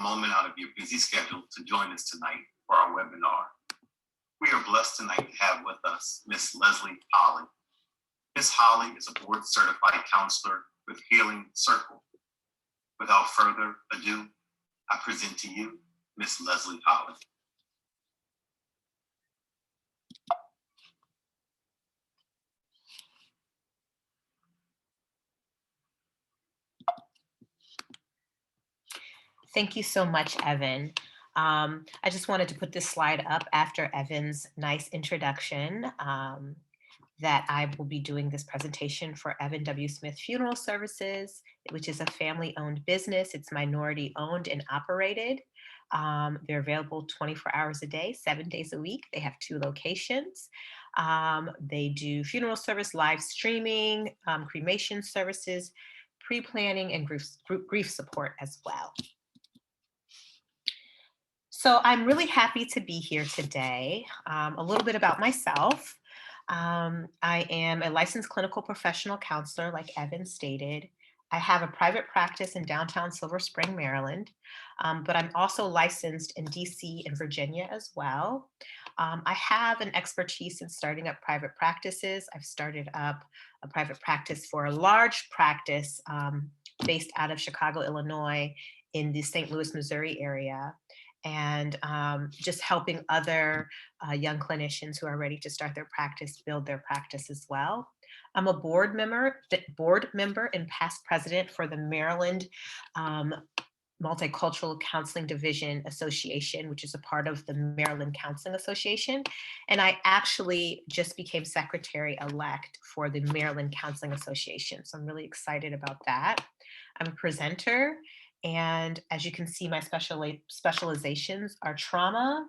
a moment out of your busy schedule to join us tonight for our webinar. We are blessed tonight to have with us Ms. Leslie Holley. Ms. Holley is a board certified counselor with Healing Circle. Without further ado, I present to you Ms. Leslie Holley. Thank you so much, Evan. I just wanted to put this slide up after Evan's nice introduction that I will be doing this presentation for Evan W. Smith Funeral Services, which is a family-owned business. It's minority-owned and operated. They're available 24 hours a day, 7 days a week. They have 2 locations. They do funeral service, live streaming, cremation services, pre-planning, and grief support as well. So I'm really happy to be here today. A little bit about myself. I am a licensed clinical professional counselor, like Evan stated. I have a private practice in downtown Silver Spring, Maryland, but I'm also licensed in DC and Virginia as well. I have an expertise in starting up private practices. I've started up a private practice for a large practice based out of Chicago, Illinois, in the St. Louis, Missouri area, and just helping other young clinicians who are ready to start their practice build their practice as well. I'm a board member and past president for the Maryland Multicultural Counseling Division Association, which is a part of the Maryland Counseling Association. And I actually just became secretary-elect for the Maryland Counseling Association. So I'm really excited about that. I'm a presenter. And as you can see, my specializations are trauma,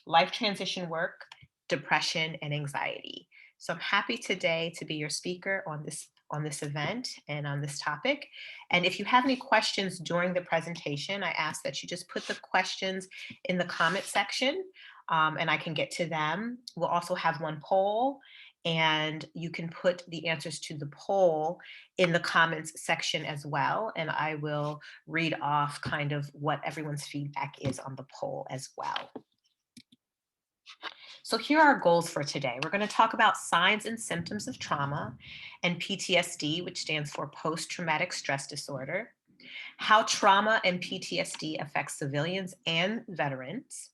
life transition work, depression, and anxiety. So I'm happy today to be your speaker on this event and on this topic. And if you have any questions during the presentation, I ask that you just put the questions in the comment section and I can get to them. We'll also have one poll, and you can put the answers to the poll in the comments section as well. And I will read off kind of what everyone's feedback is on the poll as well. So here are our goals for today. We're going to talk about signs and symptoms of trauma and PTSD, which stands for post-traumatic stress disorder, how trauma and PTSD affects civilians and veterans,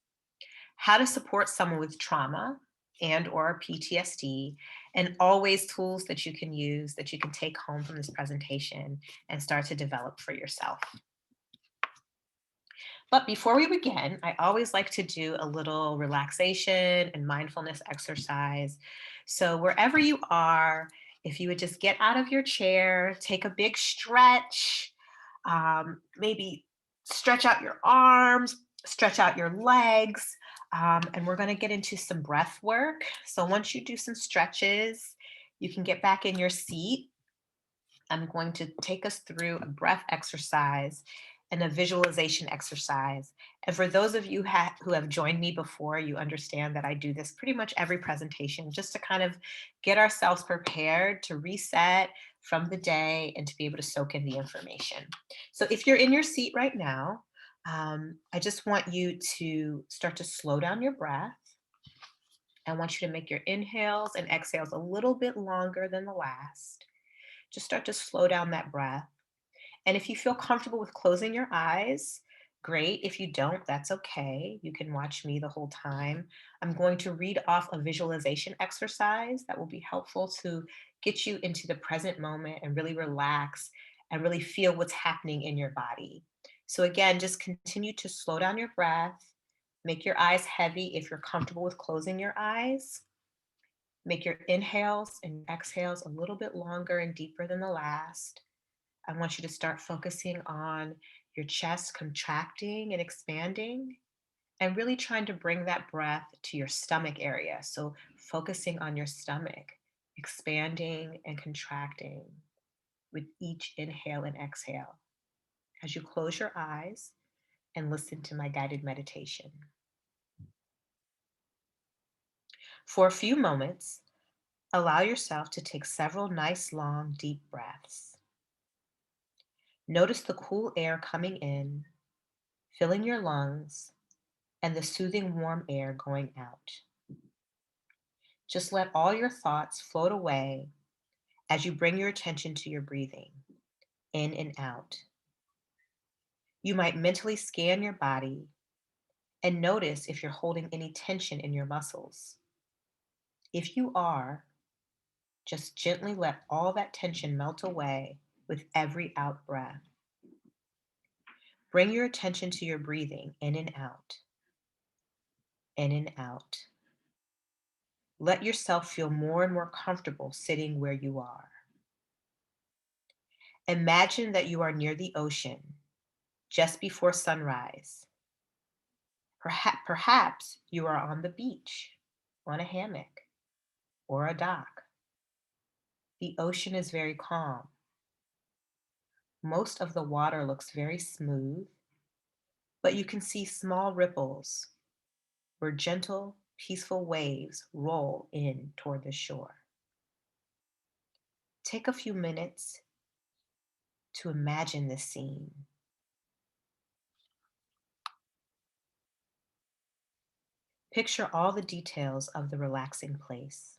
how to support someone with trauma and or PTSD, and always tools that you can use that you can take home from this presentation and start to develop for yourself. But before we begin, I always like to do a little relaxation and mindfulness exercise. So wherever you are, if you would just get out of your chair, take a big stretch, maybe stretch out your arms, stretch out your legs, and we're going to get into some breath work. So once you do some stretches, you can get back in your seat. I'm going to take us through a breath exercise and a visualization exercise. And for those of you who have joined me before, you understand that I do this pretty much every presentation just to kind of get ourselves prepared to reset from the day and to be able to soak in the information. So if you're in your seat right now, I just want you to start to slow down your breath. I want you to make your inhales and exhales a little bit longer than the last. Just start to slow down that breath. And if you feel comfortable with closing your eyes, great. If you don't, that's okay. You can watch me the whole time. I'm going to read off a visualization exercise that will be helpful to get you into the present moment and really relax and really feel what's happening in your body. So again, just continue to slow down your breath. Make your eyes heavy if you're comfortable with closing your eyes. Make your inhales and exhales a little bit longer and deeper than the last. I want you to start focusing on your chest contracting and expanding and really trying to bring that breath to your stomach area. So focusing on your stomach, expanding and contracting with each inhale and exhale as you close your eyes and listen to my guided meditation. For a few moments, allow yourself to take several nice, long, deep breaths. Notice the cool air coming in, filling your lungs and the soothing warm air going out. Just let all your thoughts float away as you bring your attention to your breathing, in and out. You might mentally scan your body and notice if you're holding any tension in your muscles. If you are, just gently let all that tension melt away with every out breath. Bring your attention to your breathing in and out, in and out. Let yourself feel more and more comfortable sitting where you are. Imagine that you are near the ocean just before sunrise. Perhaps you are on the beach, on a hammock, or a dock. The ocean is very calm. Most of the water looks very smooth, but you can see small ripples where gentle, peaceful waves roll in toward the shore. Take a few minutes to imagine this scene. Picture all the details of the relaxing place.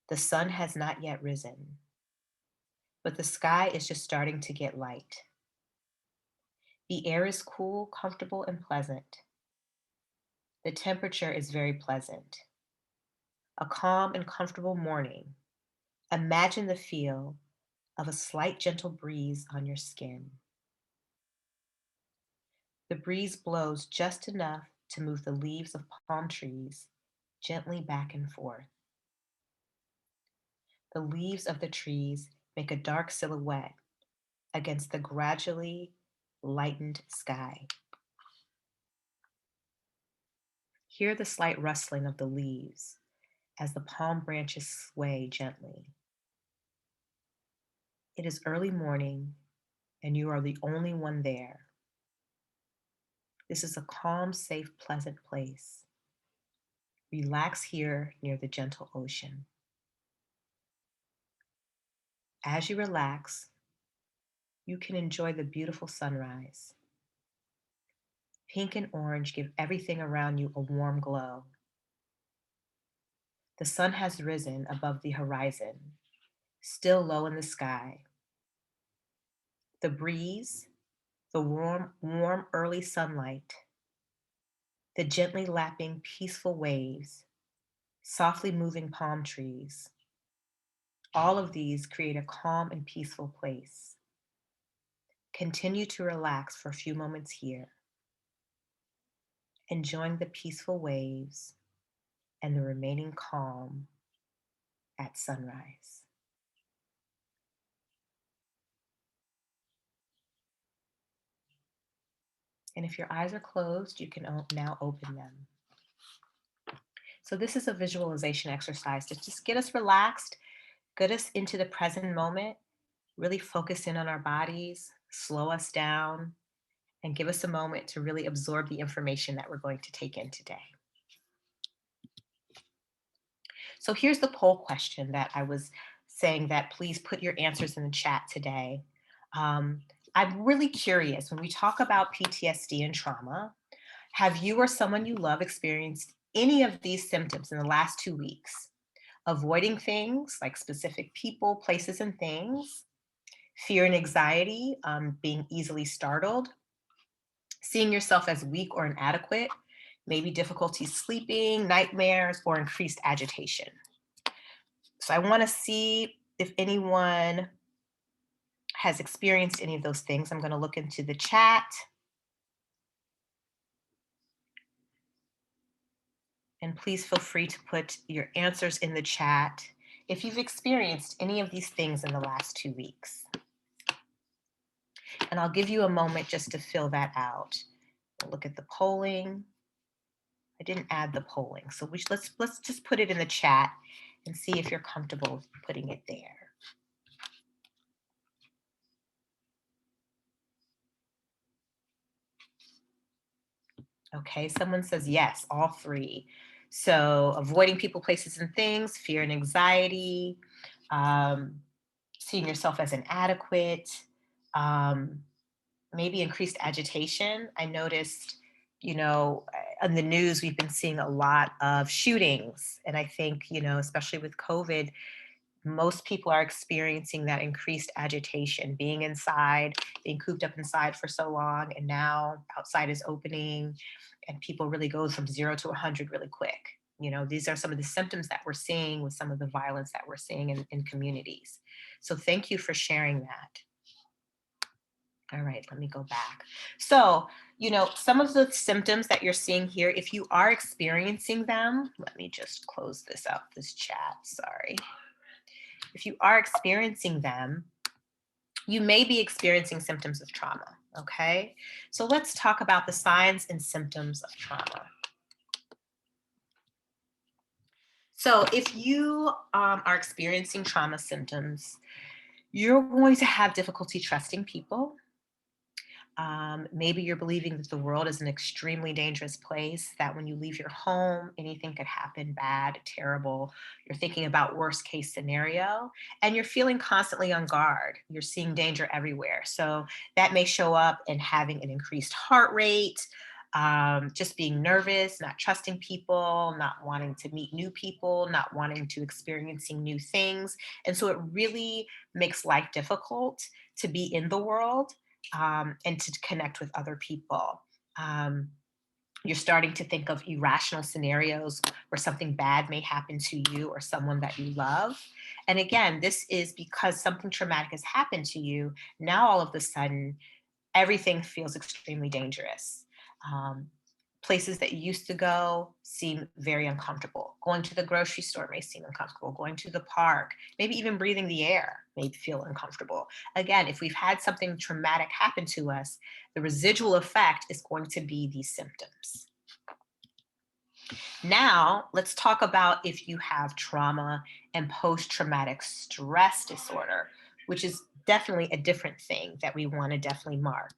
The sun has not yet risen, but the sky is just starting to get light. The air is cool, comfortable, and pleasant. The temperature is very pleasant. A calm and comfortable morning. Imagine the feel of a slight gentle breeze on your skin. The breeze blows just enough to move the leaves of palm trees gently back and forth. The leaves of the trees make a dark silhouette against the gradually lightened sky. Hear the slight rustling of the leaves as the palm branches sway gently. It is early morning and you are the only one there. This is a calm, safe, pleasant place. Relax here near the gentle ocean. As you relax, you can enjoy the beautiful sunrise. Pink and orange give everything around you a warm glow. The sun has risen above the horizon, still low in the sky. The breeze, the warm early sunlight, the gently lapping peaceful waves, softly moving palm trees. All of these create a calm and peaceful place. Continue to relax for a few moments here, enjoying the peaceful waves and the remaining calm at sunrise. And if your eyes are closed, you can now open them. So this is a visualization exercise to just get us relaxed, get us into the present moment, really focus in on our bodies, slow us down, and give us a moment to really absorb the information that we're going to take in today. So here's the poll question that I was saying that please put your answers in the chat today. I'm really curious, when we talk about PTSD and trauma, have you or someone you love experienced any of these symptoms in the last 2 weeks? Avoiding things like specific people, places, and things, fear and anxiety, being easily startled, seeing yourself as weak or inadequate, maybe difficulty sleeping, nightmares, or increased agitation. So I want to see if anyone has experienced any of those things. I'm going to look into the chat. And please feel free to put your answers in the chat if you've experienced any of these things in the last 2 weeks. And I'll give you a moment just to fill that out. Look at the polling. I didn't add the polling, so let's just put it in the chat and see if you're comfortable putting it there. Okay, someone says yes, all three. So avoiding people, places, and things, fear and anxiety, seeing yourself as inadequate, maybe increased agitation. I noticed, on the news, we've been seeing a lot of shootings. And I think, especially with COVID, most people are experiencing that increased agitation, being inside, being cooped up inside for so long. And now outside is opening and people really go from 0 to 100 really quick. These are some of the symptoms that we're seeing with some of the violence that we're seeing in communities. So thank you for sharing that. All right, let me go back. So, some of the symptoms that you're seeing here, if you are experiencing them, let me just close this out, this chat, sorry. If you are experiencing them, you may be experiencing symptoms of trauma, okay? So let's talk about the signs and symptoms of trauma. So if you are experiencing trauma symptoms, you're going to have difficulty trusting people. Maybe you're believing that the world is an extremely dangerous place, that when you leave your home, anything could happen bad, terrible. You're thinking about worst case scenario, and you're feeling constantly on guard. You're seeing danger everywhere. So that may show up in having an increased heart rate, just being nervous, not trusting people, not wanting to meet new people, not wanting to experiencing new things. And so it really makes life difficult to be in the world, and to connect with other people. Um, you're starting to think of irrational scenarios where something bad may happen to you or someone that you love. And again, this is because something traumatic has happened to you. Now, all of a sudden, everything feels extremely dangerous. Um, Places that you used to go seem very uncomfortable. Going to the grocery store may seem uncomfortable. Going to the park, maybe even breathing the air may feel uncomfortable. Again, if we've had something traumatic happen to us, the residual effect is going to be these symptoms. Now, let's talk about if you have trauma and post-traumatic stress disorder, which is definitely a different thing that we want to definitely mark.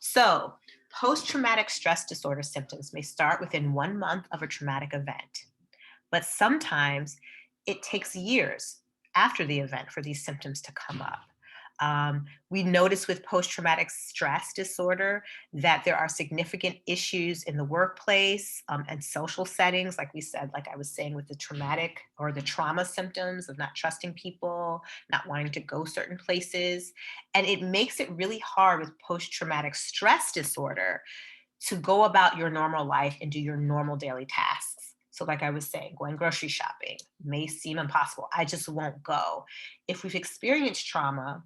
So, post traumatic stress disorder symptoms may start within 1 month of a traumatic event, but sometimes it takes years after the event for these symptoms to come up. We notice with post traumatic stress disorder that there are significant issues in the workplace, and social settings, like we said, like I was saying, with the traumatic or the trauma symptoms of not trusting people, not wanting to go certain places. And it makes it really hard with post traumatic stress disorder to go about your normal life and do your normal daily tasks. So, like I was saying, going grocery shopping may seem impossible. I just won't go. If we've experienced trauma,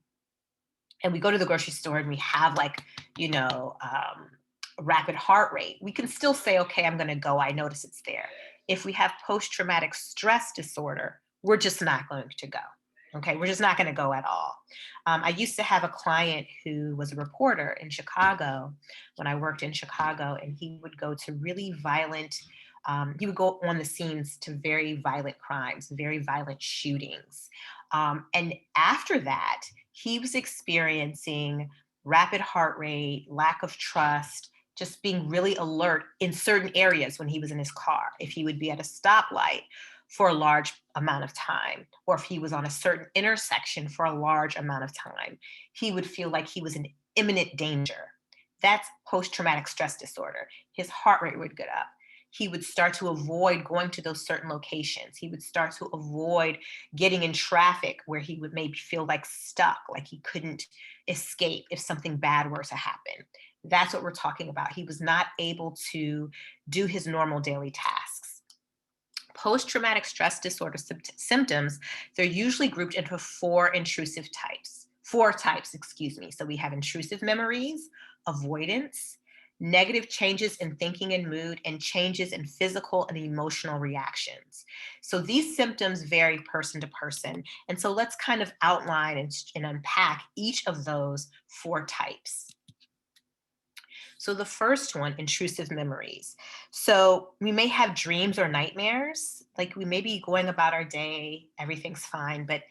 and we go to the grocery store and we have like, rapid heart rate, we can still say, okay, I'm going to go. I notice it's there. If we have post traumatic stress disorder, we're just not going to go. Okay, we're just not going to go at all. I used to have a client who was a reporter in Chicago when I worked in Chicago, and he would go to really violent, he would go on the scenes to very violent crimes, very violent shootings. And after that, he was experiencing rapid heart rate, lack of trust, just being really alert in certain areas when he was in his car. If he would be at a stoplight for a large amount of time, or if he was on a certain intersection for a large amount of time, he would feel like he was in imminent danger. That's post traumatic stress disorder. His heart rate would get up. He would start to avoid going to those certain locations. He would start to avoid getting in traffic where he would maybe feel like stuck, like he couldn't escape if something bad were to happen. That's what we're talking about. He was not able to do his normal daily tasks. Post-traumatic stress disorder symptoms, they're usually grouped into four types, excuse me. So we have intrusive memories, avoidance, negative changes in thinking and mood, and changes in physical and emotional reactions. So these symptoms vary person to person. And so let's kind of outline and unpack each of those four types. So the first one, intrusive memories. So we may have dreams or nightmares, like we may be going about our day, everything's fine, but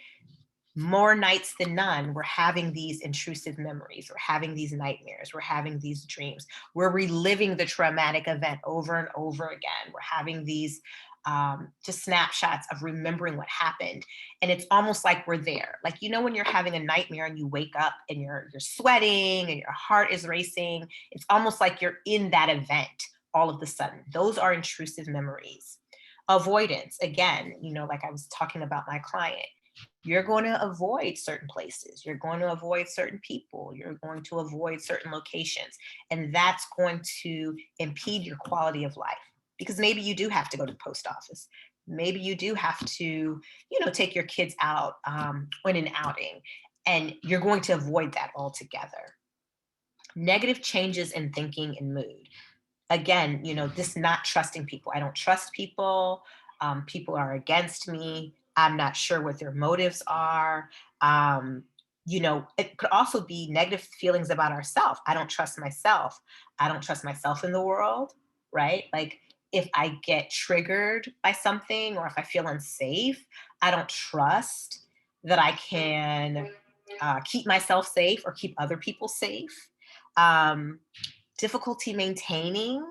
more nights than none, we're having these intrusive memories, we're having these nightmares, we're having these dreams, we're reliving the traumatic event over and over again. We're having these just snapshots of remembering what happened. And it's almost like we're there. Like, you know, when you're having a nightmare and you wake up and you're sweating and your heart is racing, it's almost like you're in that event all of the sudden. Those are intrusive memories. Avoidance, again, you know, like I was talking about my client, you're going to avoid certain places, you're going to avoid certain people, you're going to avoid certain locations, and that's going to impede your quality of life, because maybe you do have to go to the post office, maybe you do have to, you know, take your kids out on an outing, and you're going to avoid that altogether. Negative changes in thinking and mood, again, you know, this not trusting people. I don't trust people. People are against me. I'm not sure what their motives are. Um, you know, it could also be negative feelings about ourselves. I don't trust myself. I don't trust myself in the world, right? Like, if I get triggered by something or if I feel unsafe, I don't trust that I can keep myself safe or keep other people safe. Um, Difficulty maintaining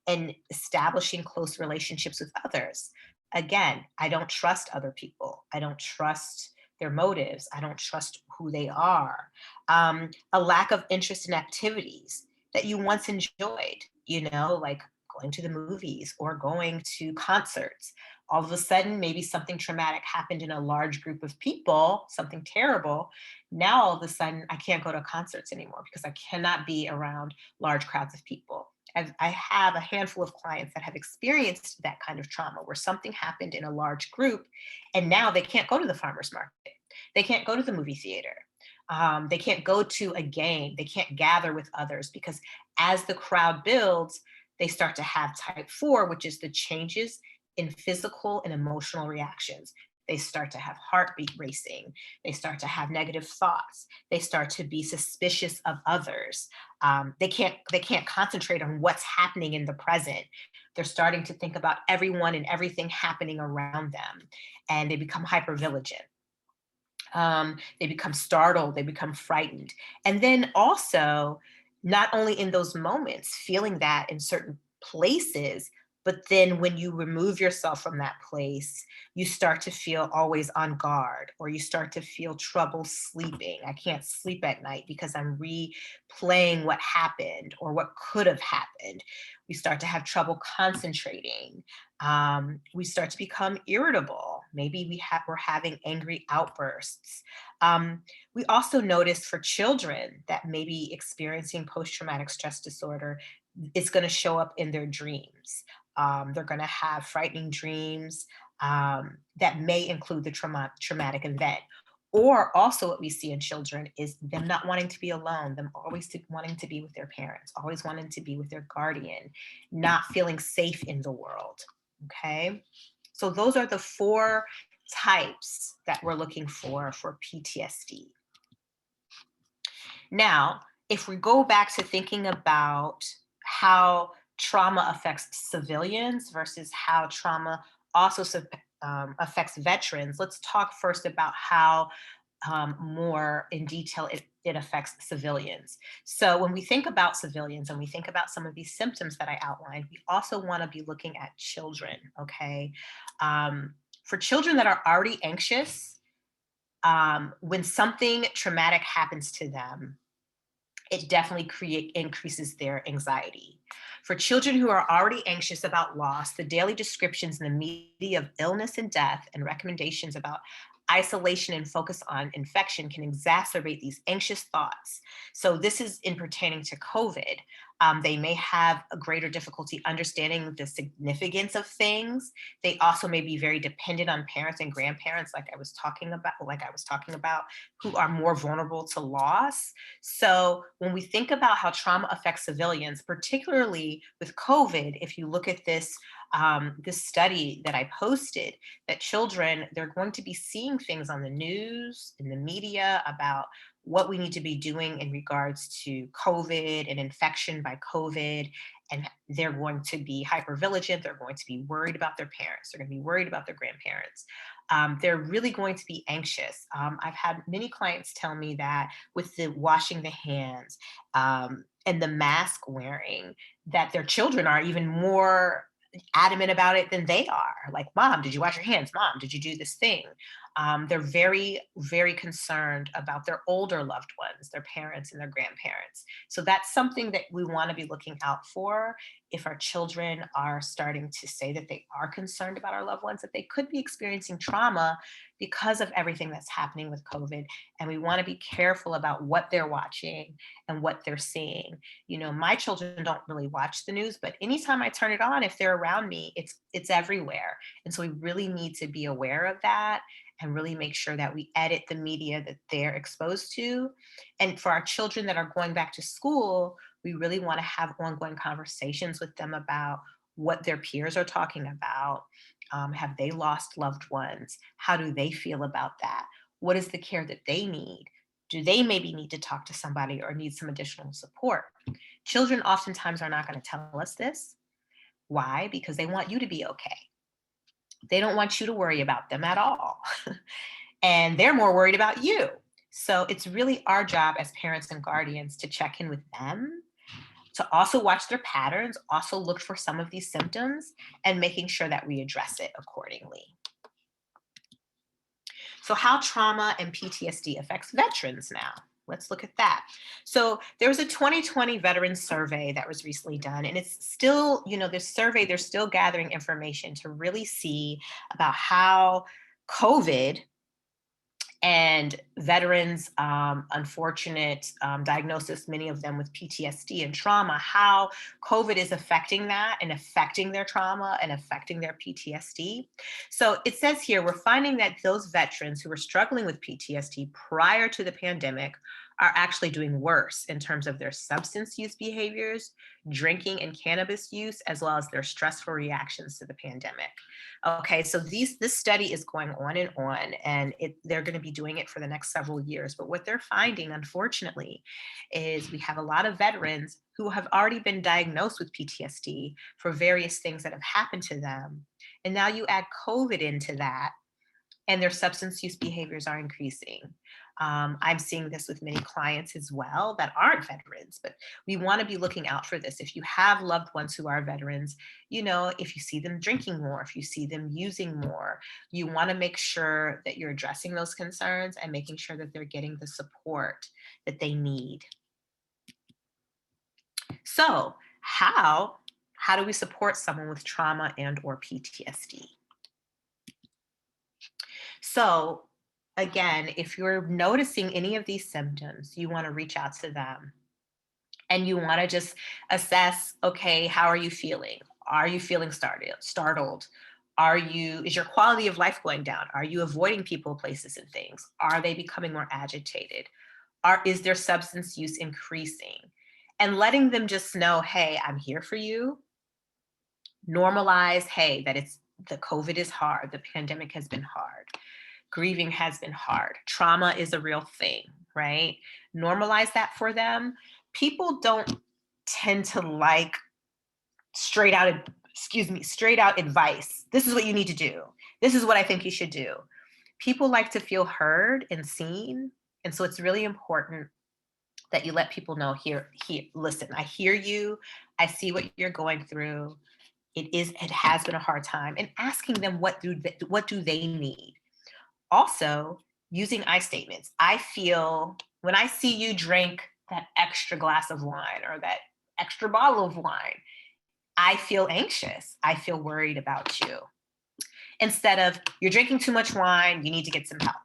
and establishing close relationships with others. Again, I don't trust other people. I don't trust their motives. I don't trust who they are. A lack of interest in activities that you once enjoyed, you know, like going to the movies or going to concerts. All of a sudden, maybe something traumatic happened in a large group of people, something terrible. Now, all of a sudden, I can't go to concerts anymore because I cannot be around large crowds of people. I have a handful of clients that have experienced that kind of trauma where something happened in a large group and now they can't go to the farmer's market. They can't go to the movie theater. They can't go to a game. They can't gather with others because as the crowd builds, they start to have type 4, which is the changes in physical and emotional reactions. They start to have heartbeat racing. They start to have negative thoughts. They start to be suspicious of others. They can't concentrate on what's happening in the present. They're starting to think about everyone and everything happening around them, and they become hypervigilant. They become startled. They become frightened, and then also, not only in those moments, feeling that in certain places, but then when you remove yourself from that place, you start to feel always on guard, or you start to feel trouble sleeping. I can't sleep at night because I'm replaying what happened or what could have happened. We start to have trouble concentrating. We start to become irritable. Maybe we're having angry outbursts. We also notice for children that may be experiencing post-traumatic stress disorder, it's going to show up in their dreams. They're going to have frightening dreams that may include the traumatic event. Or also, what we see in children is them not wanting to be alone, them always wanting to be with their parents, always wanting to be with their guardian, not feeling safe in the world. Okay. So, those are the four types that we're looking for PTSD. Now, if we go back to thinking about how trauma affects civilians versus how trauma also affects veterans, let's talk first about how more in detail it affects civilians. So when we think about civilians and we think about some of these symptoms that I outlined, we also want to be looking at children, okay? For children that are already anxious, when something traumatic happens to them, it definitely increases their anxiety. For children who are already anxious about loss, the daily descriptions in the media of illness and death and recommendations about isolation and focus on infection can exacerbate these anxious thoughts. So this is in pertaining to COVID. They may have a greater difficulty understanding the significance of things. They also may be very dependent on parents and grandparents, like I was talking about, who are more vulnerable to loss. So when we think about how trauma affects civilians, particularly with COVID, if you look at this study that I posted, that children, they're going to be seeing things on the news, in the media about what we need to be doing in regards to COVID and infection by COVID. And they're going to be hypervigilant. They're going to be worried about their parents. They're going to be worried about their grandparents. They're really going to be anxious. I've had many clients tell me that with the washing the hands and the mask wearing, that their children are even more adamant about it than they are. Like, Mom, did you wash your hands? Mom, did you do this thing? They're very, very concerned about their older loved ones, their parents and their grandparents. So that's something that we want to be looking out for. If our children are starting to say that they are concerned about our loved ones, that they could be experiencing trauma because of everything that's happening with COVID. And we want to be careful about what they're watching and what they're seeing. My children don't really watch the news, but anytime I turn it on, if they're around me, it's everywhere. And so we really need to be aware of that and really make sure that we edit the media that they're exposed to. And for our children that are going back to school, we really want to have ongoing conversations with them about what their peers are talking about. Have they lost loved ones? How do they feel about that? What is the care that they need? Do they maybe need to talk to somebody or need some additional support? Children oftentimes are not going to tell us this. Why? Because they want you to be okay. They don't want you to worry about them at all. And they're more worried about you. So it's really our job as parents and guardians to check in with them, to also watch their patterns, also look for some of these symptoms, and making sure that we address it accordingly. So, how trauma and PTSD affects veterans now. Let's look at that. So, there was a 2020 veteran survey that was recently done, and it's still, this survey, they're still gathering information to really see about how COVID and veterans' unfortunate diagnosis, many of them with PTSD and trauma, how COVID is affecting that and affecting their trauma and affecting their PTSD. So it says here, we're finding that those veterans who were struggling with PTSD prior to the pandemic are actually doing worse in terms of their substance use behaviors, drinking and cannabis use, as well as their stressful reactions to the pandemic. Okay, so this study is going on, and they're going to be doing it for the next several years. But what they're finding, unfortunately, is we have a lot of veterans who have already been diagnosed with PTSD for various things that have happened to them. And now you add COVID into that, and their substance use behaviors are increasing. I'm seeing this with many clients as well that aren't veterans, but we want to be looking out for this. If you have loved ones who are veterans, if you see them drinking more, if you see them using more, you want to make sure that you're addressing those concerns and making sure that they're getting the support that they need. So, how do we support someone with trauma and or PTSD? So, again, if you're noticing any of these symptoms, you want to reach out to them and you want to just assess, okay, how are you feeling? Are you feeling startled? Is your quality of life going down? Are you avoiding people, places, and things? Are they becoming more agitated? Is their substance use increasing? And letting them just know, hey, I'm here for you. Normalize, hey, the COVID is hard. The pandemic has been hard. Grieving has been hard. Trauma is a real thing, right? Normalize that for them. People don't tend to like straight out, straight out advice. This is what you need to do. This is what I think you should do. People like to feel heard and seen. And so it's really important that you let people know, here, listen, I hear you. I see what you're going through. It has been a hard time, and asking them what do they need. Also, using I statements. I feel when I see you drink that extra glass of wine or that extra bottle of wine, I feel anxious. I feel worried about you. Instead of, you're drinking too much wine, you need to get some help.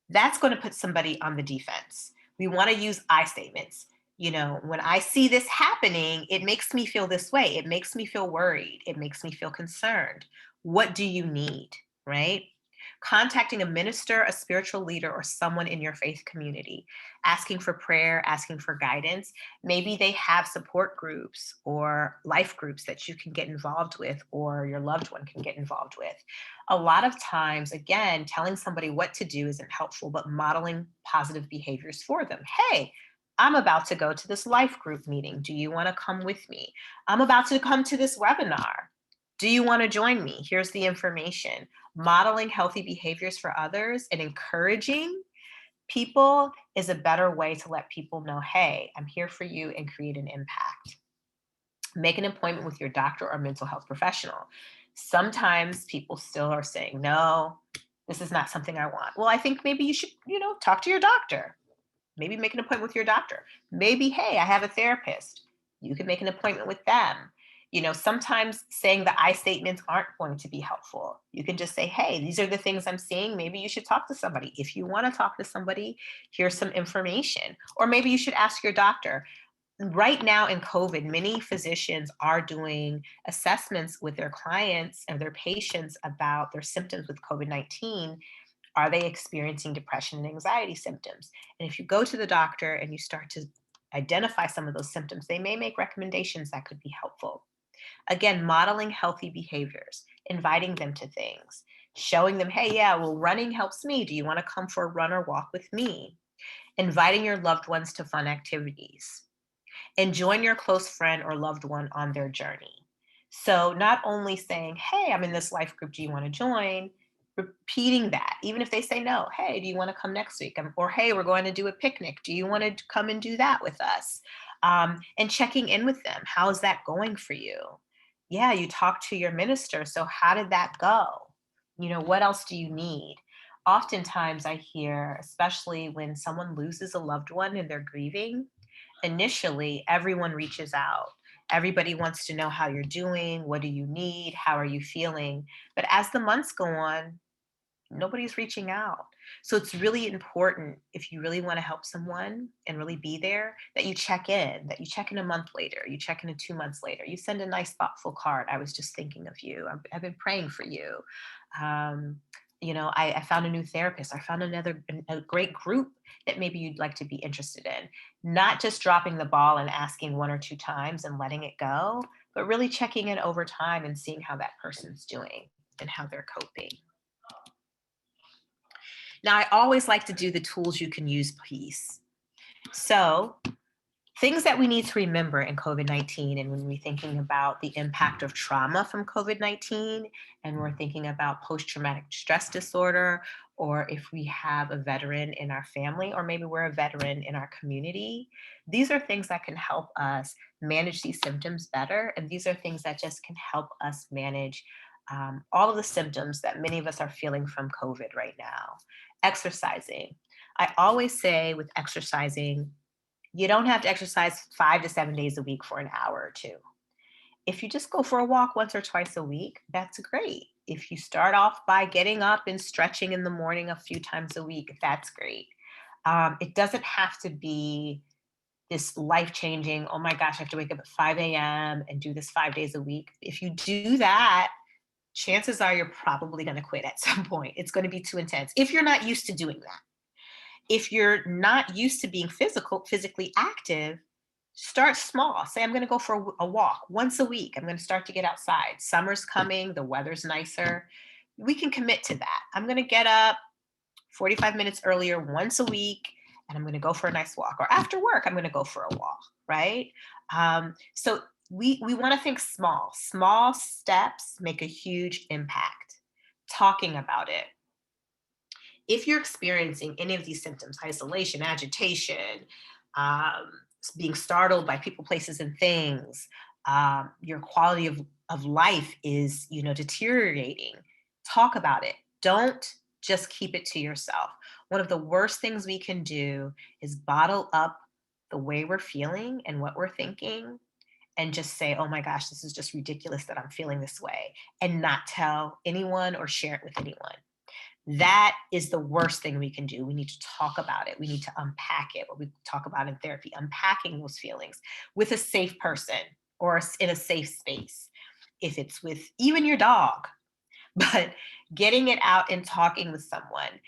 That's going to put somebody on the defense. We want to use I statements. When I see this happening, it makes me feel this way. It makes me feel worried. It makes me feel concerned. What do you need? Right? Contacting a minister, a spiritual leader, or someone in your faith community, asking for prayer, asking for guidance. Maybe they have support groups or life groups that you can get involved with, or your loved one can get involved with. A lot of times, again, telling somebody what to do isn't helpful, but modeling positive behaviors for them. Hey, I'm about to go to this life group meeting. Do you want to come with me? I'm about to come to this webinar. Do you want to join me? Here's the information. Modeling healthy behaviors for others and encouraging people is a better way to let people know, hey, I'm here for you, and create an impact. Make an appointment with your doctor or mental health professional. Sometimes people still are saying, no, this is not something I want. Well, I think maybe you should, talk to your doctor. Maybe make an appointment with your doctor. Maybe, hey, I have a therapist. You can make an appointment with them. Sometimes saying the I statements aren't going to be helpful. You can just say, hey, these are the things I'm seeing. Maybe you should talk to somebody. If you want to talk to somebody, here's some information. Or maybe you should ask your doctor. Right now in COVID, many physicians are doing assessments with their clients and their patients about their symptoms with COVID-19. Are they experiencing depression and anxiety symptoms? And if you go to the doctor and you start to identify some of those symptoms, they may make recommendations that could be helpful. Again, modeling healthy behaviors, inviting them to things, showing them, hey, yeah, well, running helps me. Do you want to come for a run or walk with me? Inviting your loved ones to fun activities, and join your close friend or loved one on their journey. So not only saying, hey, I'm in this life group, do you want to join? Repeating that, even if they say no, hey, do you want to come next week? Or hey, we're going to do a picnic. Do you want to come and do that with us? And checking in with them. How's that going for you? Yeah, you talked to your minister. So how did that go? What else do you need? Oftentimes I hear, especially when someone loses a loved one and they're grieving, initially everyone reaches out. Everybody wants to know how you're doing. What do you need? How are you feeling? But as the months go on, nobody's reaching out. So it's really important, if you really want to help someone and really be there, that you check in, a month later, you check in 2 months later, you send a nice thoughtful card. I was just thinking of you. I've been praying for you. I found a new therapist. I found a great group that maybe you'd like to be interested in. Not just dropping the ball and asking 1 or 2 times and letting it go, but really checking in over time and seeing how that person's doing and how they're coping. Now, I always like to do the tools you can use piece. So, things that we need to remember in COVID-19, and when we're thinking about the impact of trauma from COVID-19, and we're thinking about post-traumatic stress disorder, or if we have a veteran in our family, or maybe we're a veteran in our community, these are things that can help us manage these symptoms better. And these are things that just can help us manage all of the symptoms that many of us are feeling from COVID right now. Exercising. I always say with exercising, you don't have to exercise 5 to 7 days a week for an hour or two. If you just go for a walk once or twice a week, that's great. If you start off by getting up and stretching in the morning a few times a week, that's great. It doesn't have to be this life-changing, oh my gosh, I have to wake up at 5 a.m. and do this 5 days a week. If you do that, chances are you're probably going to quit at some point. It's going to be too intense if you're not used to doing that. If you're not used to being physically active, start small. Say, I'm going to go for a walk once a week. I'm going to start to get outside. Summer's coming, the weather's nicer. We can commit to that. I'm going to get up 45 minutes earlier once a week, and I'm going to go for a nice walk. Or after work, I'm going to go for a walk, right? So we want to think small. Small steps make a huge impact. Talking about it. If you're experiencing any of these symptoms, isolation, agitation, um, being startled by people, places, and things, your quality of life is, deteriorating, talk about it. Don't just keep it to yourself. One of the worst things we can do is bottle up the way we're feeling and what we're thinking and just say, oh my gosh, this is just ridiculous that I'm feeling this way, and not tell anyone or share it with anyone. That is the worst thing we can do. We need to talk about it. We need to unpack it, what we talk about in therapy, unpacking those feelings with a safe person or in a safe space. If it's with even your dog, but getting it out and talking with someone,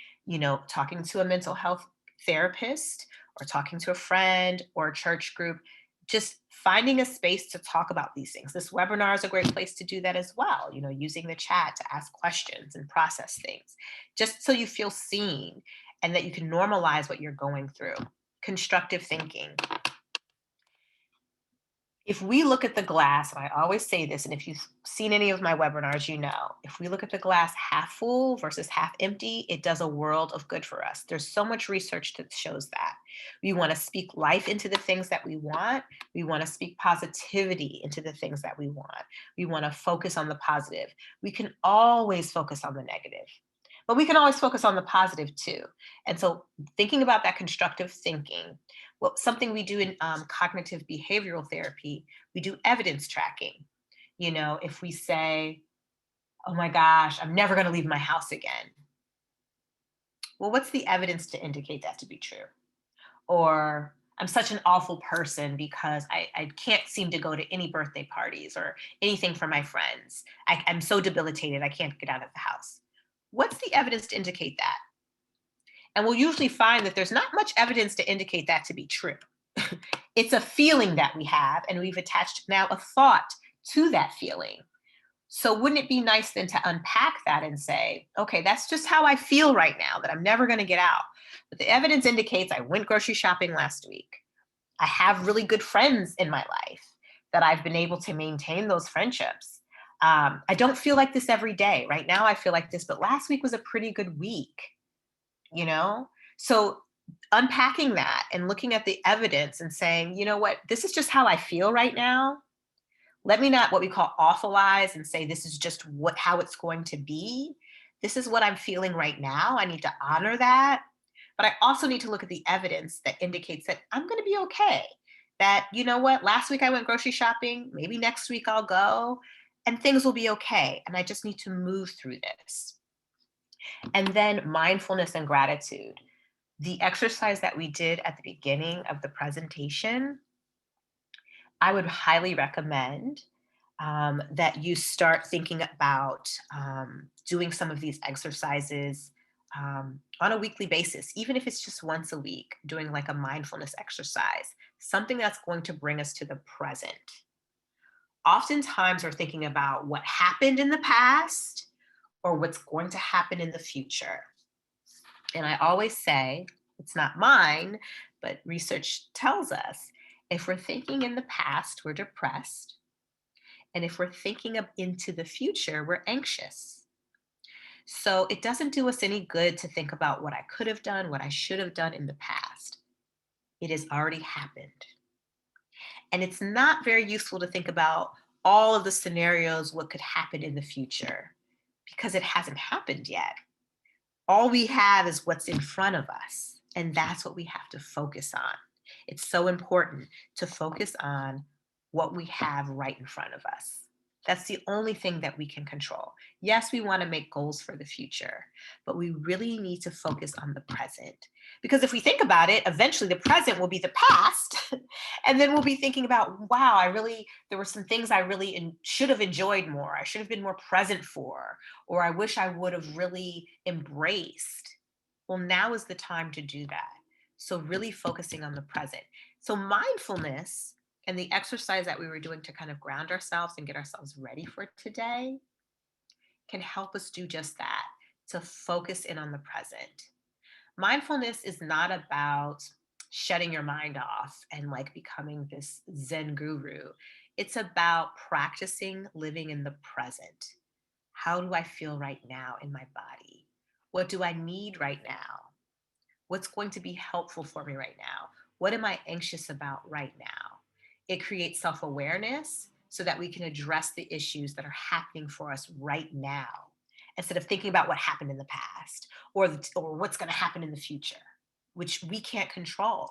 talking to a mental health therapist or talking to a friend or a church group, just finding a space to talk about these things. This webinar is a great place to do that as well, using the chat to ask questions and process things, just so you feel seen and that you can normalize what you're going through. Constructive thinking. If we look at the glass, and I always say this, and if you've seen any of my webinars, you know, if we look at the glass half full versus half empty, it does a world of good for us. There's so much research that shows that. We want to speak life into the things that we want. We want to speak positivity into the things that we want. We want to focus on the positive. We can always focus on the negative, but we can always focus on the positive too. And so thinking about that constructive thinking, well, something we do in cognitive behavioral therapy, we do evidence tracking. You know, if we say, oh my gosh, I'm never going to leave my house again. Well, what's the evidence to indicate that to be true? Or I'm such an awful person because I can't seem to go to any birthday parties or anything for my friends. I'm so debilitated, I can't get out of the house. What's the evidence to indicate that? And we'll usually find that there's not much evidence to indicate that to be true. It's a feeling that we have, and we've attached now a thought to that feeling. So wouldn't it be nice then to unpack that and say, okay, that's just how I feel right now, that I'm never going to get out. But the evidence indicates I went grocery shopping last week. I have really good friends in my life that I've been able to maintain those friendships. I don't feel like this every day. Right now, I feel like this, but last week was a pretty good week, you know? So unpacking that and looking at the evidence and saying, you know what, this is just how I feel right now. Let me not what we call awfulize and say this is just how it's going to be. This is what I'm feeling right now. I need to honor that. But I also need to look at the evidence that indicates that I'm going to be okay. That, you know what, last week I went grocery shopping, maybe next week I'll go and things will be okay. And I just need to move through this. And then mindfulness and gratitude. The exercise that we did at the beginning of the presentation, I would highly recommend that you start thinking about doing some of these exercises on a weekly basis, even if it's just once a week, doing like a mindfulness exercise, something that's going to bring us to the present. Oftentimes, we're thinking about what happened in the past or what's going to happen in the future. And I always say, it's not mine, but research tells us if we're thinking in the past, we're depressed. And if we're thinking of into the future, we're anxious. So it doesn't do us any good to think about what I could have done, what I should have done in the past. It has already happened. And it's not very useful to think about all of the scenarios, what could happen in the future, because it hasn't happened yet. All we have is what's in front of us. And that's what we have to focus on. It's so important to focus on what we have right in front of us. That's the only thing that we can control. Yes, we want to make goals for the future, but we really need to focus on the present. Because if we think about it, eventually the present will be the past. And then we'll be thinking about, wow, there were some things I really should have enjoyed more. I should have been more present for, or I wish I would have really embraced. Well, now is the time to do that. So really focusing on the present. So mindfulness and the exercise that we were doing to kind of ground ourselves and get ourselves ready for today can help us do just that, to focus in on the present. Mindfulness is not about shutting your mind off and like becoming this Zen guru. It's about practicing living in the present. How do I feel right now in my body? What do I need right now? What's going to be helpful for me right now? What am I anxious about right now? It creates self-awareness so that we can address the issues that are happening for us right now instead of thinking about what happened in the past or what's going to happen in the future, which we can't control.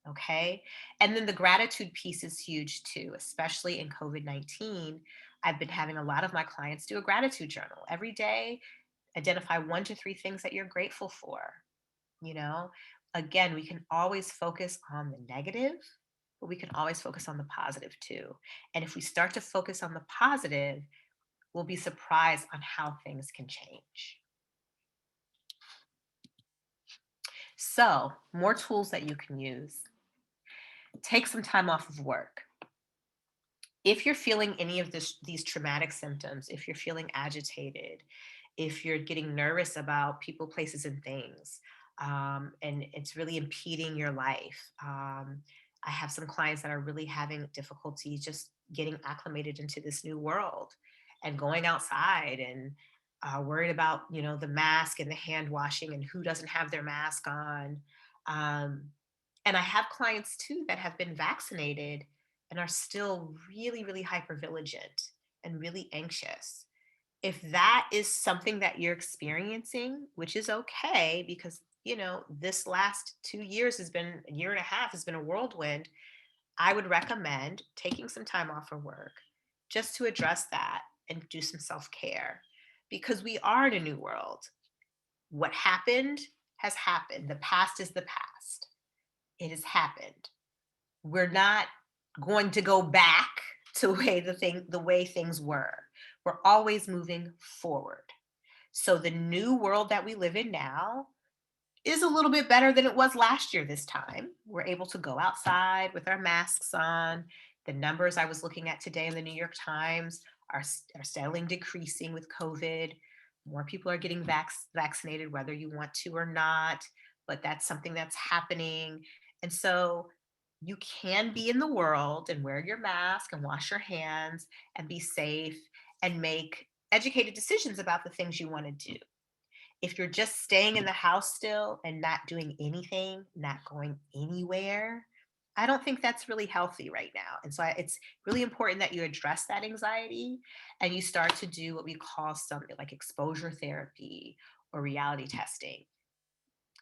Okay. And then the gratitude piece is huge too, especially in COVID-19. I've been having a lot of my clients do a gratitude journal every day. Identify 1 to 3 things that you're grateful for. You know, again, we can always focus on the negative, but we can always focus on the positive too. And if we start to focus on the positive, we'll be surprised on how things can change. So, more tools that you can use. Take some time off of work. If you're feeling any of these traumatic symptoms, if you're feeling agitated, if you're getting nervous about people, places, and things, and it's really impeding your life, I have some clients that are really having difficulty just getting acclimated into this new world and going outside and worried about, the mask and the hand washing and who doesn't have their mask on. Um, and I have clients too that have been vaccinated and are still really, really hyper vigilant and really anxious. If that is something that you're experiencing, which is okay because, this last 2 years has been a year and a half has been a whirlwind, I would recommend taking some time off of work just to address that and do some self care because we are in a new world. What happened has happened. The past is the past. It has happened. We're not going to go back to the way things were. We're always moving forward. So the new world that we live in now is a little bit better than it was last year this time. We're able to go outside with our masks on. The numbers I was looking at today in the New York Times are steadily decreasing with COVID. More people are getting vaccinated, whether you want to or not, but that's something that's happening. And so you can be in the world and wear your mask and wash your hands and be safe and make educated decisions about the things you want to do. If you're just staying in the house still and not doing anything, not going anywhere, I don't think that's really healthy right now. And so it's really important that you address that anxiety and you start to do what we call something like exposure therapy or reality testing.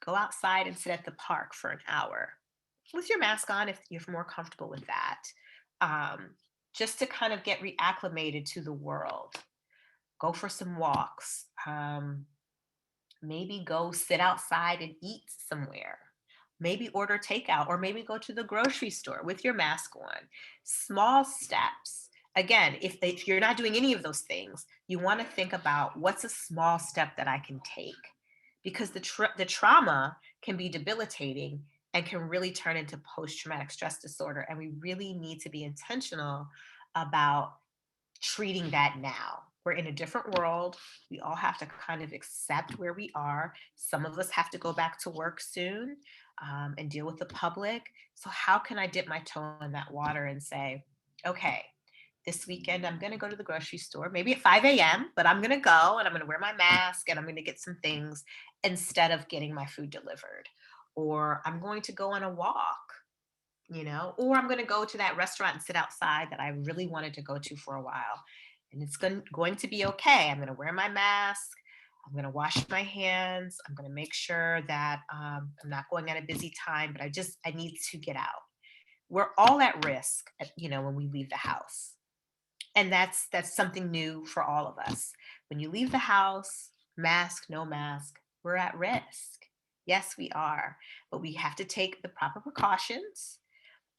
Go outside and sit at the park for an hour with your mask on if you're more comfortable with that, um, just to kind of get reacclimated to the world. Go for some walks. Maybe go sit outside and eat somewhere. Maybe order takeout or maybe go to the grocery store with your mask on. Small steps. Again, if you're not doing any of those things, you want to think about what's a small step that I can take because the trauma can be debilitating and can really turn into post-traumatic stress disorder. And we really need to be intentional about treating that now. We're in a different world. We all have to kind of accept where we are. Some of us have to go back to work soon and deal with the public. So, how can I dip my toe in that water and say, okay, this weekend I'm going to go to the grocery store, maybe at 5 a.m., but I'm going to go and I'm going to wear my mask and I'm going to get some things instead of getting my food delivered. Or I'm going to go on a walk, or I'm going to go to that restaurant and sit outside that I really wanted to go to for a while. And it's going to be okay. I'm going to wear my mask. I'm going to wash my hands. I'm going to make sure that I'm not going at a busy time, but I need to get out. We're all at risk, when we leave the house. And that's something new for all of us. When you leave the house, mask, no mask, we're at risk. Yes, we are. But we have to take the proper precautions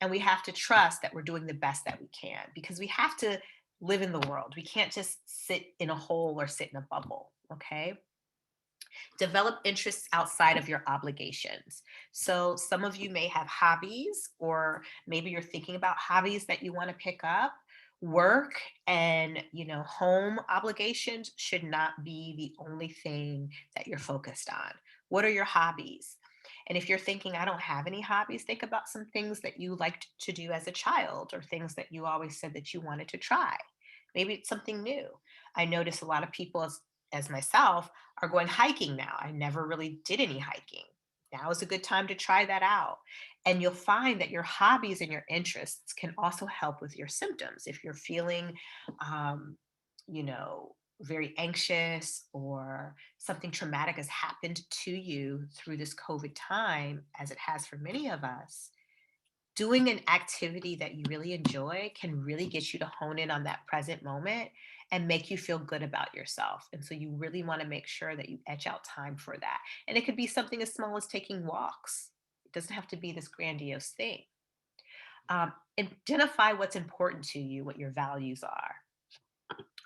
and we have to trust that we're doing the best that we can because we have to live in the world. We can't just sit in a hole or sit in a bubble. Okay. Develop interests outside of your obligations. So, some of you may have hobbies, or maybe you're thinking about hobbies that you want to pick up. Work and home obligations should not be the only thing that you're focused on. What are your hobbies? And if you're thinking, I don't have any hobbies, think about some things that you liked to do as a child or things that you always said that you wanted to try. Maybe it's something new. I notice a lot of people, as myself, are going hiking now. I never really did any hiking. Now is a good time to try that out. And you'll find that your hobbies and your interests can also help with your symptoms. If you're feeling, um, you know, very anxious or something traumatic has happened to you through this COVID time, as it has for many of us, doing an activity that you really enjoy can really get you to hone in on that present moment and make you feel good about yourself. And so you really want to make sure that you etch out time for that. And it could be something as small as taking walks. It doesn't have to be this grandiose thing. Identify what's important to you, what your values are.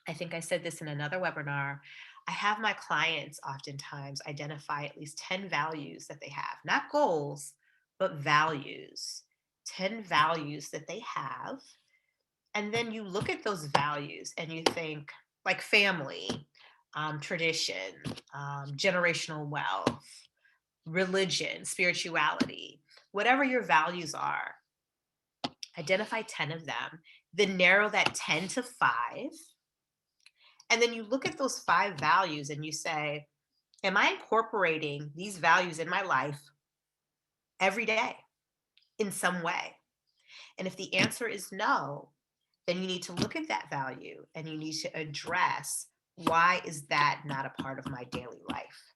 I think I said this in another webinar. I have my clients oftentimes identify at least 10 values that they have, not goals, but values. 10 values that they have. And then you look at those values and you think, like family, tradition, generational wealth, religion, spirituality, whatever your values are, Identify 10 of them, then narrow that 10 to 5. And then you look at those 5 values and you say, am I incorporating these values in my life every day in some way? And if the answer is no, then you need to look at that value and you need to address, why is that not a part of my daily life?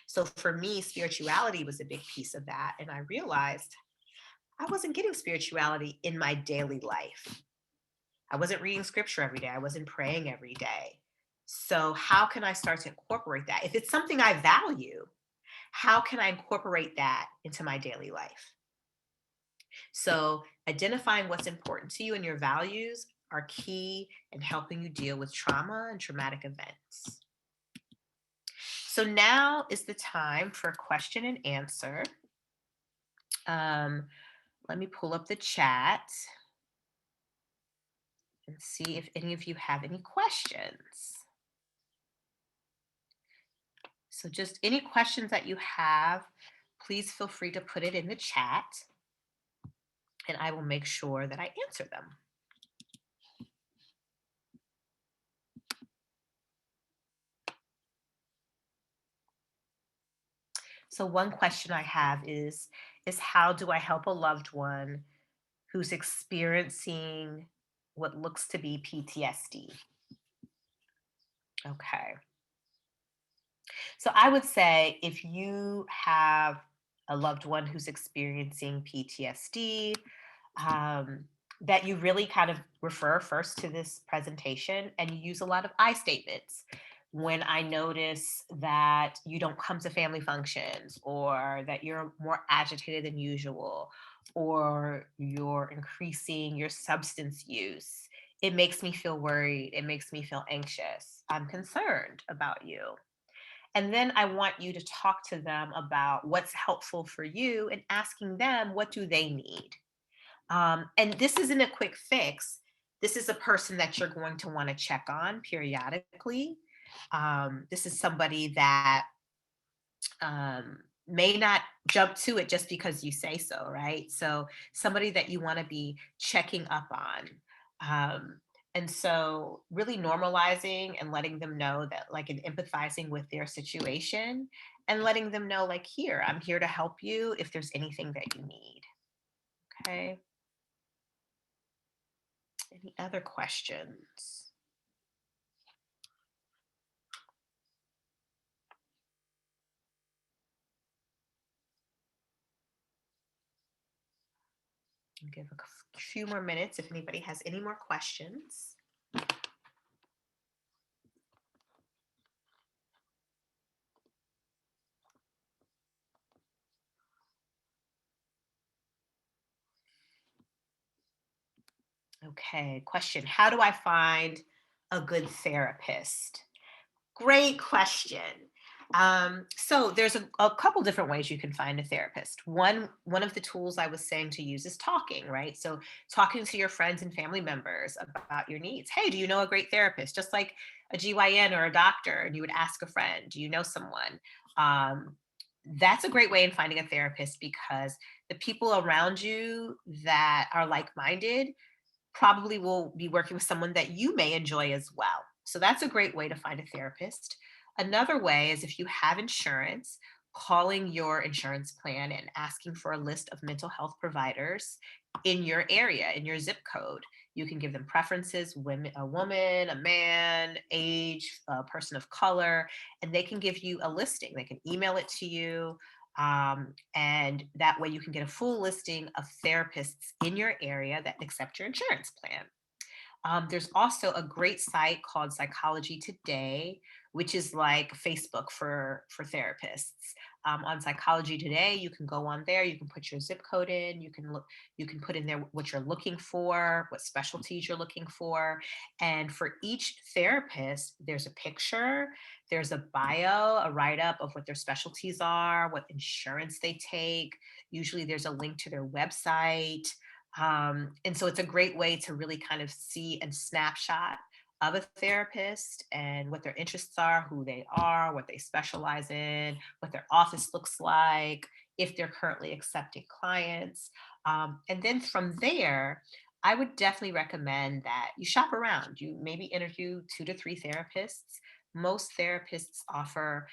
So for me, spirituality was a big piece of that. And I realized I wasn't getting spirituality in my daily life. I wasn't reading scripture every day. I wasn't praying every day. So how can I start to incorporate that? If it's something I value, how can I incorporate that into my daily life? So identifying what's important to you and your values are key in helping you deal with trauma and traumatic events. So now is the time for question and answer. Um, Let me pull up the chat and see if any of you have any questions. So just any questions that you have, please feel free to put it in the chat and I will make sure that I answer them. So one question I have is how do I help a loved one who's experiencing what looks to be PTSD? Okay. So I would say if you have a loved one who's experiencing PTSD, um, that you really kind of refer first to this presentation and you use a lot of I statements. When I notice that you don't come to family functions, or that you're more agitated than usual, or you're increasing your substance use, it makes me feel worried. It makes me feel anxious. I'm concerned about you. And then I want you to talk to them about what's helpful for you and asking them, what do they need? And this isn't a quick fix. This is a person that you're going to want to check on periodically. This is somebody that may not jump to it just because you say so, right? So somebody that you want to be checking up on. Um, and so really normalizing and letting them know that, like, and empathizing with their situation and letting them know, like, here, I'm here to help you if there's anything that you need. Okay. Any other questions? I'll give a few more minutes if anybody has any more questions. Okay, question. How do I find a good therapist? Great question. So there's a couple different ways you can find a therapist. One of the tools I was saying to use is talking, right? So talking to your friends and family members about your needs. Hey, do you know a great therapist? Just like a GYN or a doctor, and you would ask a friend, do you know someone? Um, that's a great way in finding a therapist, because the people around you that are like-minded probably will be working with someone that you may enjoy as well. So that's a great way to find a therapist. Another way is, if you have insurance, calling your insurance plan and asking for a list of mental health providers in your area, in your zip code. You can give them preferences, women, a woman, a man, age, a person of color, and they can give you a listing. They can email it to you. And that way you can get a full listing of therapists in your area that accept your insurance plan. There's also a great site called Psychology Today, which is like Facebook for therapists. On Psychology Today, you can go on there. You can put your zip code in. You can look. You can put in there what you're looking for, what specialties you're looking for, and for each therapist, there's a picture, there's a bio, a write up of what their specialties are, what insurance they take. Usually, there's a link to their website. And so it's a great way to really kind of see a snapshot of a therapist and what their interests are, who they are, what they specialize in, what their office looks like, if they're currently accepting clients. And then from there, I would definitely recommend that you shop around. You maybe interview 2 to 3 therapists. Most therapists offer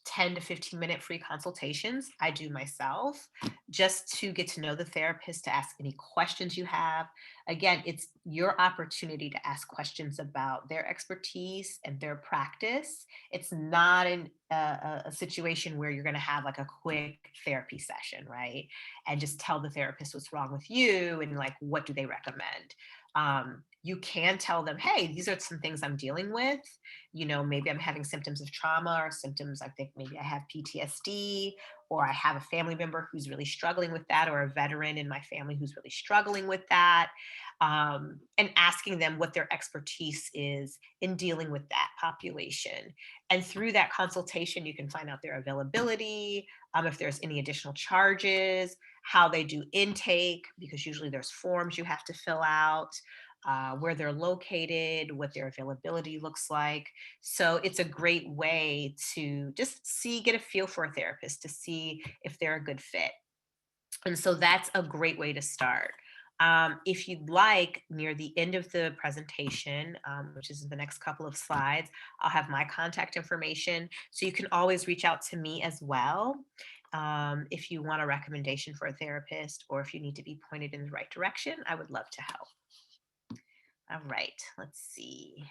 10 to 15-minute free consultations. I do myself just to get to know the therapist, to ask any questions you have. Again, it's your opportunity to ask questions about their expertise and their practice. It's not a situation where you're going to have like a quick therapy session, right? And just tell the therapist what's wrong with you and like what do they recommend. You can tell them, hey, these are some things I'm dealing with. Maybe I'm having symptoms of trauma or symptoms, I think maybe I have PTSD, or I have a family member who's really struggling with that, or a veteran in my family who's really struggling with that. And asking them what their expertise is in dealing with that population. And through that consultation, you can find out their availability, if there's any additional charges, how they do intake, because usually there's forms you have to fill out, where they're located, what their availability looks like. So it's a great way to just get a feel for a therapist to see if they're a good fit. And so that's a great way to start. If you'd like, near the end of the presentation, which is the next couple of slides, I'll have my contact information. So you can always reach out to me as well, if you want a recommendation for a therapist or if you need to be pointed in the right direction. I would love to help. All right, let's see.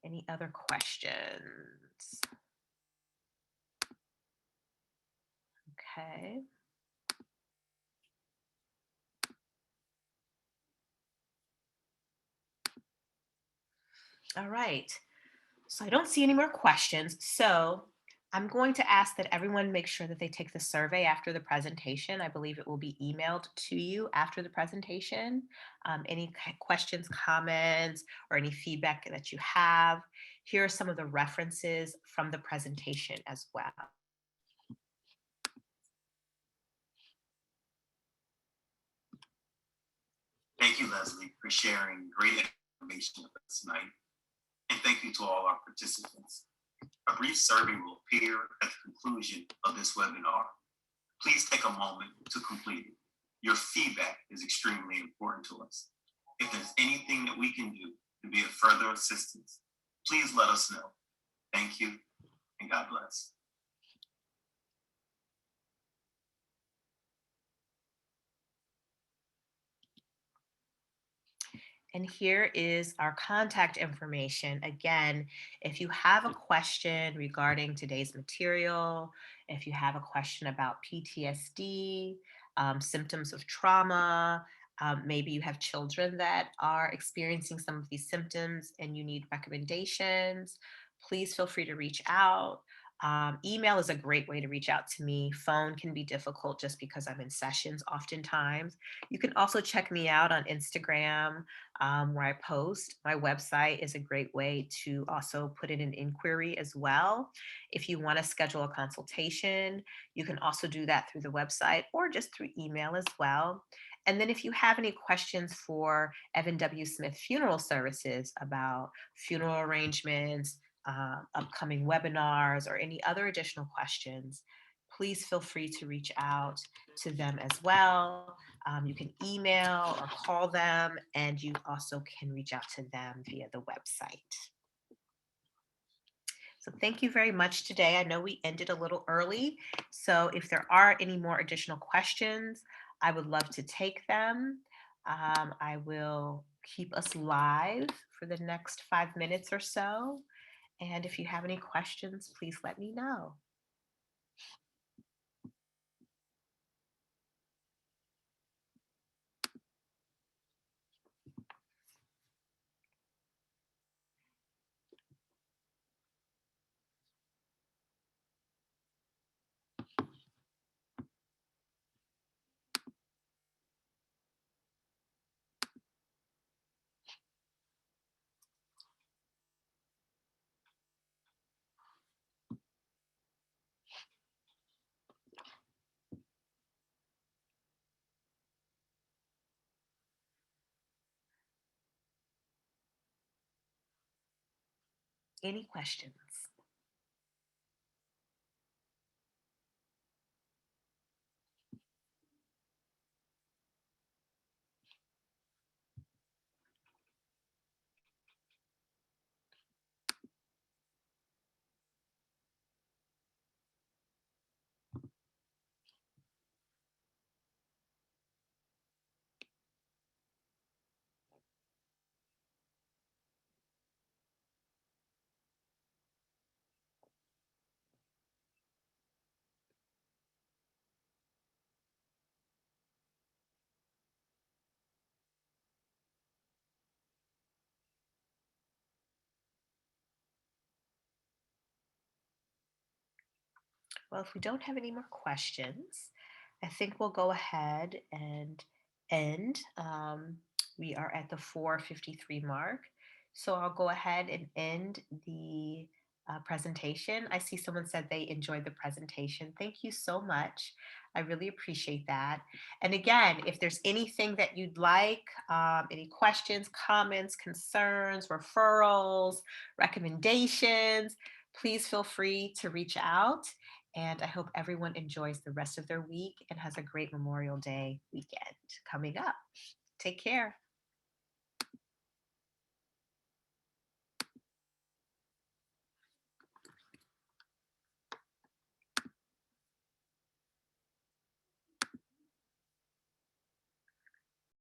Any other questions? Okay. All right. So I don't see any more questions. So I'm going to ask that everyone make sure that they take the survey after the presentation. I believe it will be emailed to you after the presentation. Any questions, comments, or any feedback that you have. Here are some of the references from the presentation as well. Thank you, Leslie, for sharing great information with us tonight. And thank you to all our participants. A brief survey will appear at the conclusion of this webinar. Please take a moment to complete it. Your feedback is extremely important to us. If there's anything that we can do to be of further assistance, please let us know. Thank you, and God bless. And here is our contact information. Again, if you have a question regarding today's material, if you have a question about PTSD, symptoms of trauma, maybe you have children that are experiencing some of these symptoms and you need recommendations, please feel free to reach out. Email is a great way to reach out to me. Phone can be difficult just because I'm in sessions oftentimes. You can also check me out on Instagram, where I post. My website is a great way to also put in an inquiry as well. If you want to schedule a consultation, you can also do that through the website or just through email as well. And then if you have any questions for Evan W. Smith Funeral Services about funeral arrangements, upcoming webinars, or any other additional questions, please feel free to reach out to them as well. You can email or call them, and you also can reach out to them via the website. So thank you very much today. I know we ended a little early, so if there are any more additional questions, I would love to take them. I will keep us live for the next 5 minutes or so. And if you have any questions, please let me know. Any questions? Well, if we don't have any more questions, I think we'll go ahead and end. We are at the 4:53 mark. So I'll go ahead and end the presentation. I see someone said they enjoyed the presentation. Thank you so much. I really appreciate that. And again, if there's anything that you'd like, any questions, comments, concerns, referrals, recommendations, please feel free to reach out. And I hope everyone enjoys the rest of their week and has a great Memorial Day weekend coming up. Take care.